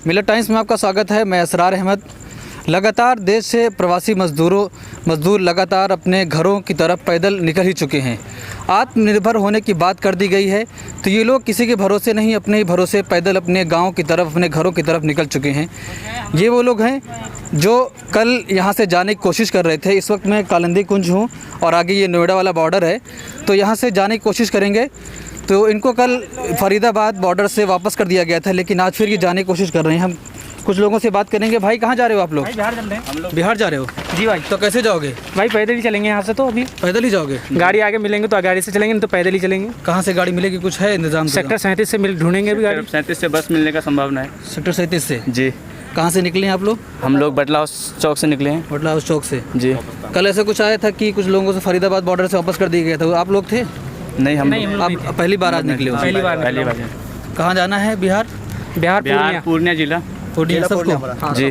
मिलत टाइम्स में आपका स्वागत है। मैं असरार अहमद। लगातार देश से प्रवासी मज़दूर लगातार अपने घरों की तरफ पैदल निकल ही चुके हैं। आत्मनिर्भर होने की बात कर दी गई है तो ये लोग किसी के भरोसे नहीं, अपने ही भरोसे पैदल अपने गांव की तरफ, अपने घरों की तरफ निकल चुके हैं। ये वो लोग हैं जो कल यहाँ से जाने की कोशिश कर रहे थे। इस वक्त मैं कालिंदी कुंज हूँ और आगे ये नोएडा वाला बॉर्डर है, तो यहाँ से जाने की कोशिश करेंगे। तो इनको कल फरीदाबाद बॉर्डर से वापस कर दिया गया था, लेकिन आज फिर ये जाने की कोशिश कर रहे हैं। हम कुछ लोगों से बात करेंगे। भाई कहाँ जा रहे हो आप लोग? बिहार चल रहे हैं हम लोग। बिहार जा रहे हो? जी भाई। तो कैसे जाओगे? भाई पैदल ही चलेंगे यहाँ से, तो अभी पैदल ही जाओगे? गाड़ी आगे मिलेंगे तो गाड़ी से चलेंगे, नहीं तो पैदल ही चलेंगे। कहाँ से गाड़ी मिलेगी, कुछ है इंतजाम? सेक्टर 37 से मिल ढूंढेंगे अभी गाड़ी। 37 से बस मिलने का संभावना है। सेक्टर 37 से? जी। कहाँ से निकले हैं आप लोग? हम लोग बटला हाउस चौक से निकले हैं। बटला हाउस चौक से? जी। कल ऐसा कुछ आया था कि कुछ लोगों से फरीदाबाद बॉर्डर से वापस कर दिया गया था, आप लोग थे? नहीं, हम आप पहली बार आज निकले हो? पहली बार। कहाँ जाना है? बिहार पूर्णिया जिला। पूर्णिया सबको? जी।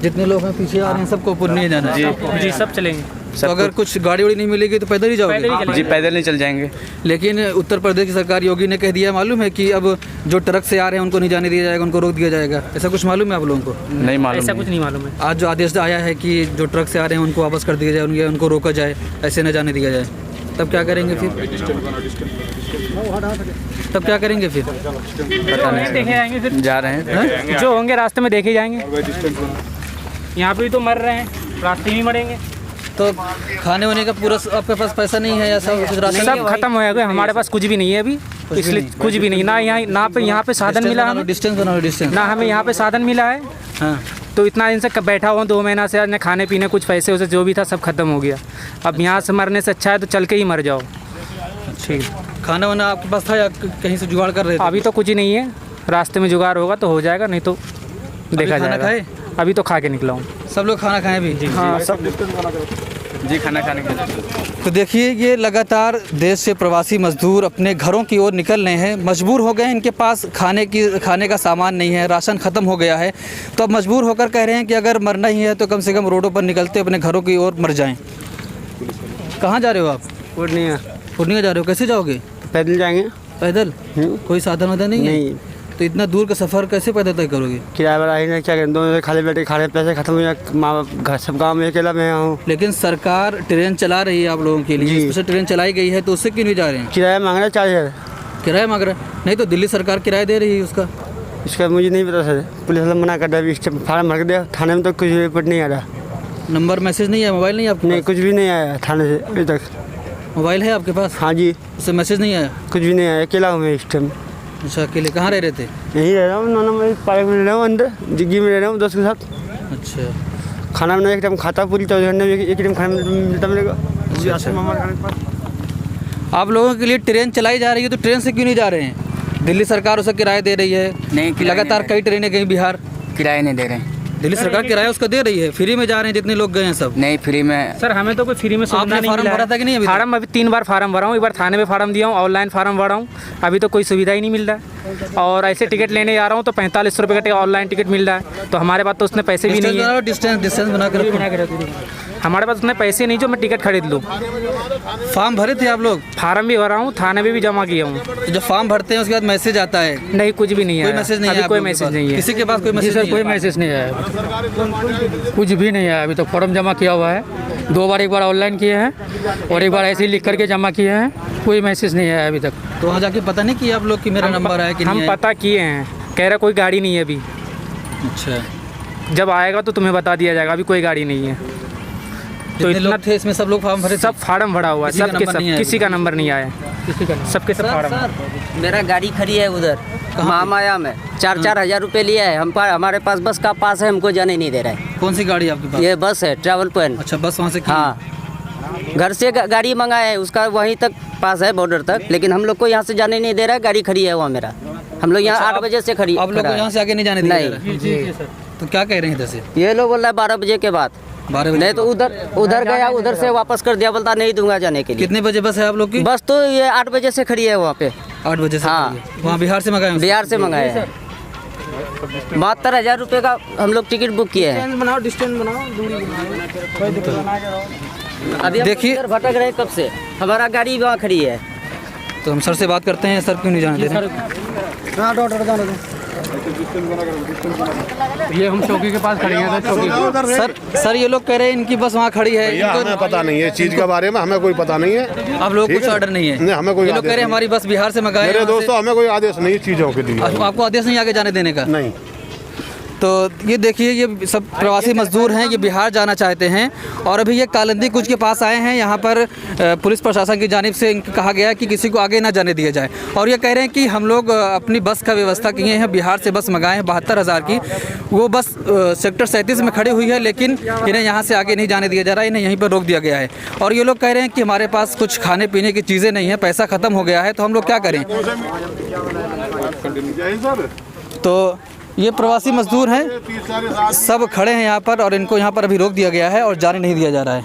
जितने लोग हैं पीछे आ रहे हैं सबको पूर्णिया जाना है? जी सब चलेंगे। तो अगर कुछ गाड़ी वाड़ी नहीं मिलेगी तो पैदल ही जाओगे? जी पैदल नहीं चल जाएंगे। लेकिन उत्तर प्रदेश की सरकार योगी ने कह दिया, मालूम है कि अब जो ट्रक से आ रहे हैं उनको नहीं जाने दिया जाएगा, उनको रोक दिया जाएगा। ऐसा कुछ मालूम है आप लोगों को? नहीं मालूम। ऐसा कुछ नहीं मालूम है। आज जो आदेश आया है कि जो ट्रक से आ रहे हैं उनको वापस कर दिया जाए, उनको रोका जाए, ऐसे न जाने दिया जाए, तब क्या करेंगे फिर? तब क्या करेंगे फिर? पता नहीं, देखे जाएंगे फिर। जा रहे हैं। जो होंगे रास्ते में देखे जाएंगे। यहाँ पे भी तो मर रहे हैं, रास्ते में मरेंगे। तो खाने होने का पूरा आपके पास पैसा नहीं है या सब कुछ राशन? सब खत्म हो गया, हमारे पास कुछ भी नहीं है अभी, इसलिए कुछ भी नहीं। ना यहाँ पे साधन मिला हमें, डिस्टेंस बनाओ, डिस्टेंस। ना हमें यहाँ पे साधन मिला है। हाँ। तो इतना दिन से बैठा हुआ 2 महीना से, न खाने पीने कुछ पैसे उसे जो भी था सब खत्म हो गया। अब यहाँ से मरने से अच्छा है तो चल के ही मर जाओ। ठीक। खाना वाना आपके पास था या कहीं से जुगाड़ कर रहे थे? अभी तो कुछ ही नहीं है, रास्ते में जुगाड़ होगा तो हो जाएगा, नहीं तो देखा खाना जाएगा। खाए? अभी तो खा के निकला हूँ। सब लोग खाना खाएं भी? हाँ सब। जी खाना खाने के। तो देखिए, ये लगातार देश से प्रवासी मजदूर अपने घरों की ओर निकल रहे हैं। मजबूर हो गए हैं, इनके पास खाने का सामान नहीं है, राशन ख़त्म हो गया है, तो अब मजबूर होकर कह रहे हैं कि अगर मरना ही है तो कम से कम रोडों पर निकलते अपने घरों की ओर मर जाएं। कहाँ जा रहे हो आप? पूर्णिया। पूर्णिया जा रहे हो? कैसे जाओगे? पैदल जाएंगे। पैदल? कोई साधन वाधन नहीं है? नहीं। तो इतना दूर का सफ़र कैसे पैदल तय करोगे? किराया वाला ही नहीं, क्या करें, दोनों से खाली बैठे खाने पैसे खत्म हो जाए। माँ बाप घर सब गाँव में अकेला मैं हूँ। लेकिन सरकार ट्रेन चला रही है आप लोगों के लिए, स्पेशल ट्रेन चलाई गई है, तो उससे क्यों नहीं जा रहे हैं? किराया मांग रहा है 4000। किराया मांग रहा है? नहीं तो दिल्ली सरकार किराया दे रही है उसका। इसका मुझे नहीं पता सर, पुलिस वाला मना कर दिया, फार्म भर दिया, थाने में तो कुछ रिपोर्ट नहीं आ रहा। नंबर मैसेज नहीं है? मोबाइल नहीं आपके नहीं, पास? कुछ भी नहीं आया थाने से अभी तक। मोबाइल है आपके पास? हाँ जी। उससे मैसेज नहीं आया? कुछ भी नहीं आया, अकेला हूँ मैं इस टाइम। अच्छा, अकेले कहाँ रह रहे थे? यहीं रह रहा हूँ, नॉना मैं पार्क में रह रहा हूँ, अंदर जिग्गी में रह रहा हूँ दोस्त के साथ। अच्छा। खाना बना एक टाइम खाता, पूरी 14 घंटे एक टाइम खाना मिलता मेरेगा। आप लोगों के लिए ट्रेन चलाई जा रही है, तो ट्रेन से क्यों नहीं जा रहे हैं? दिल्ली सरकार उसका किराया दे रही है। नहीं, लगातार कई ट्रेनें गई बिहार। किराया नहीं दे रहे हैं। दिल्ली सरकार किराया उसका दे रही है, फ्री में जा रहे हैं जितने लोग गए हैं सब। नहीं, फ्री में। सर हमें तो कोई फ्री में सुविधा आपने नहीं फार्म मिला भरा है। था कि नहीं अभी? फार्म अभी 3 बार फार्म भरा हूँ, एक बार थाने में फार्म दिया हूँ, ऑनलाइन फार्म भरा हूँ, अभी तो कोई सुविधा ही नहीं मिल रहा है। और ऐसे टिकट लेने जा रहा हूँ तो 45 रुपये का ऑनलाइन टिकट मिल रहा है, तो हमारे पास तो उसने पैसे भी नहीं है। डिस्टेंस बना कर हमारे पास उतने पैसे नहीं जो मैं टिकट खरीद लूँ। फॉर्म भरे थे आप लोग? फार्म भी भरा हूँ, थाने में भी जमा किया हूँ। तो जब फॉर्म भरते हैं उसके बाद मैसेज आता है? नहीं, कुछ भी नहीं है। कोई मैसेज नहीं है? कोई मैसेज नहीं है किसी के पास? कोई मैसेज? कोई मैसेज नहीं आया, कुछ भी नहीं आया। अभी तो फॉर्म जमा किया हुआ है 2 बार, एक बार ऑनलाइन किए हैं और एक बार ऐसे ही लिख करके जमा किए हैं, कोई मैसेज नहीं आया अभी तक। तो वहाँ जाके पता नहीं किया आप लोग कि मेरा नंबर है कि नहीं? हम पता किए हैं, कह रहा कोई गाड़ी नहीं है अभी। अच्छा। जब आएगा तो तुम्हें बता दिया जाएगा, अभी कोई गाड़ी नहीं है। तो इतने लोग थे इसमें, सब लोग फॉर्म भरे? सब फार्म भरा हुआ है, सबके सब, किसी का नंबर नहीं आया, सबके सब फार्म। मेरा गाड़ी खड़ी है उधर महामाया में, 4-4 हज़ार रुपये लिया है। हमारे पास बस का पास है, हमको जाने नहीं दे रहा है। कौन सी गाड़ी आपके पास? ये बस है, ट्रैवल पॉइंट। अच्छा, बस वहाँ से? हाँ, घर से गाड़ी मंगाया है, उसका वहीं तक पास है बॉर्डर तक, लेकिन हम लोग को यहाँ से जाने नहीं दे रहा है। गाड़ी खड़ी है वहाँ मेरा, हम लोग यहाँ 8 बजे से खड़ी। आप लोग को यहाँ से आगे नहीं जाने दिया जा रहा है? नहीं। तो क्या कह रहे हैं इधर से? ये लोग बोल रहा है 12 बजे के बाद। 12 बजे? नहीं तो उधर गया, उधर से वापस कर दिया, बोलता नहीं दूंगा जाने के लिए। कितने बजे बस है आप लोग की? बस तो ये 8 बजे से खड़ी है वहाँ पे। 8 बजे से? हाँ। वहाँ बिहार से मंगाए? बिहार से मंगाया है। 72,000 रुपये का हम लोग टिकट बुक किए हैं। अभी देखिए, भटक रहे हैं कब से, हमारा गाड़ी वहाँ खड़ी है। तो हम सर से बात करते हैं, सर क्यों नहीं जाने दे रहे? ये हम चौकी के पास खड़े हैं सर, चौकी। सर ये लोग कह रहे हैं इनकी बस वहाँ खड़ी है, भैया हमें पता नहीं है इस चीज़ के बारे में, हमें कोई पता नहीं है। आप लोग ठीक कुछ है? ऑर्डर नहीं है? नहीं, हमें कोई ये लोग कह आदेश रहे हैं नहीं। हमारी बस बिहार से मंगाए मेरे हैं, वहाँ दोस्तों हमें कोई आदेश नहीं है चीज़ों के लिए। से। आपको आदेश नहीं आगे जाने देने का? नहीं। तो ये देखिए ये सब प्रवासी मजदूर हैं, ये बिहार जाना चाहते हैं और अभी ये कालिंदी कुंज के पास आए हैं। यहाँ पर पुलिस प्रशासन की जानिब से इनको कहा गया है कि किसी को आगे ना जाने दिया जाए और ये कह रहे हैं कि हम लोग अपनी बस का व्यवस्था किए हैं, बिहार से बस मंगाए हैं 72,000 की। वो बस सेक्टर 37 में खड़ी हुई है, लेकिन इन्हें यहाँ से आगे नहीं जाने दिया जा रहा है, इन्हें यहीं पर रोक दिया गया है। और ये लोग कह रहे हैं कि हमारे पास कुछ खाने पीने की चीज़ें नहीं है, पैसा ख़त्म हो गया है, तो हम लोग क्या करें। तो ये प्रवासी मजदूर हैं, सब खड़े हैं यहाँ पर और इनको यहाँ पर अभी रोक दिया गया है और जाने नहीं दिया जा रहा है।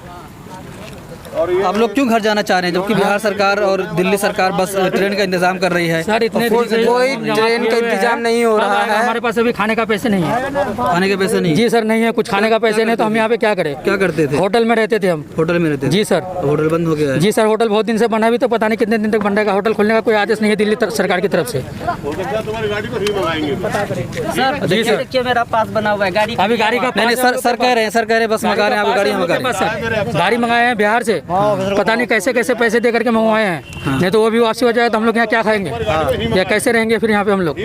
आप लोग क्यों घर जाना चाह रहे हैं जबकि बिहार सरकार और दिल्ली सरकार बस ट्रेन का इंतजाम कर रही है? सर इतने कोई ट्रेन का इंतजाम नहीं हो रहा है। हमारे पास अभी खाने का पैसे नहीं है। खाने के पैसे नहीं? जी सर नहीं है, कुछ खाने का पैसे नहीं, तो हम यहाँ पे क्या करें? क्या करते थे? होटल में रहते थे हम। होटल में रहते थे? जी सर। होटल बंद हो गया है? जी सर, होटल बहुत दिन से बना, भी तो पता नहीं कितने दिन तक बन रहेगा। होटल खोलने का कोई आदेश नहीं है दिल्ली सरकार की तरफ से। जी सर, देखिए मेरा पास बना हुआ है गाड़ी। अभी गाड़ी का नहीं सर कह रहे हैं बस मंगा रहे हैं, आप गाड़ी मंगा रहे हैं। गाड़ी मंगाए हैं बिहार से, पता नहीं कैसे कैसे पैसे दे करके मंगवाए हैं। नहीं तो वो भी वापसी हो जाए तो हम लोग यहाँ क्या खाएंगे या कैसे रहेंगे फिर यहाँ पे हम लोग?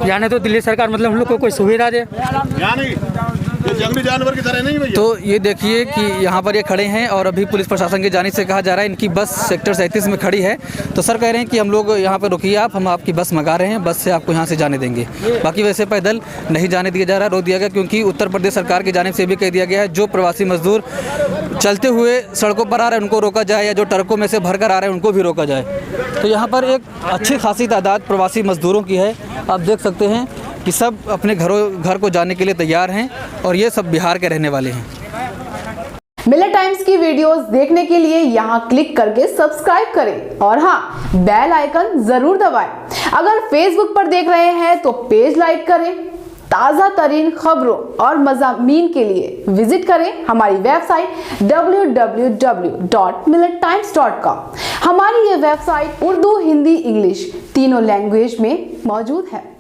या नहीं तो दिल्ली सरकार मतलब हम लोग को कोई सुविधा दे। जंगली जानवर की तरह नहीं भैया। तो ये देखिए कि यहाँ पर ये खड़े हैं और अभी पुलिस प्रशासन की जानिब से कहा जा रहा है इनकी बस सेक्टर 37 में खड़ी है। तो सर कह रहे हैं कि हम लोग यहाँ पर रुकिए, हम आपकी बस मंगा रहे हैं, बस से आपको यहाँ से जाने देंगे। बाकी वैसे पैदल नहीं जाने दिया जा रहा, रोक दिया गया, क्योंकि उत्तर प्रदेश सरकार की जानिब से भी कह दिया गया है जो प्रवासी मजदूर चलते हुए सड़कों पर आ रहे हैं उनको रोका जाए या जो ट्रकों में से भर कर आ रहे हैं उनको भी रोका जाए। तो यहाँ पर एक अच्छी खासी तादाद प्रवासी मजदूरों की है, आप देख सकते हैं कि सब अपने घर को जाने के लिए तैयार हैं और ये सब बिहार के रहने वाले हैं। मिलर टाइम्स की वीडियोस देखने के लिए यहाँ क्लिक करके सब्सक्राइब करें और हाँ, बेल आइकन जरूर दबाएं। अगर फेसबुक पर देख रहे हैं तो पेज लाइक करें। ताज़ा तरीन खबरों और मज़ामीन के लिए विजिट करें हमारी वेबसाइट www.millertimes.com। हमारी ये वेबसाइट उर्दू, हिंदी, इंग्लिश तीनों लैंग्वेज में मौजूद है।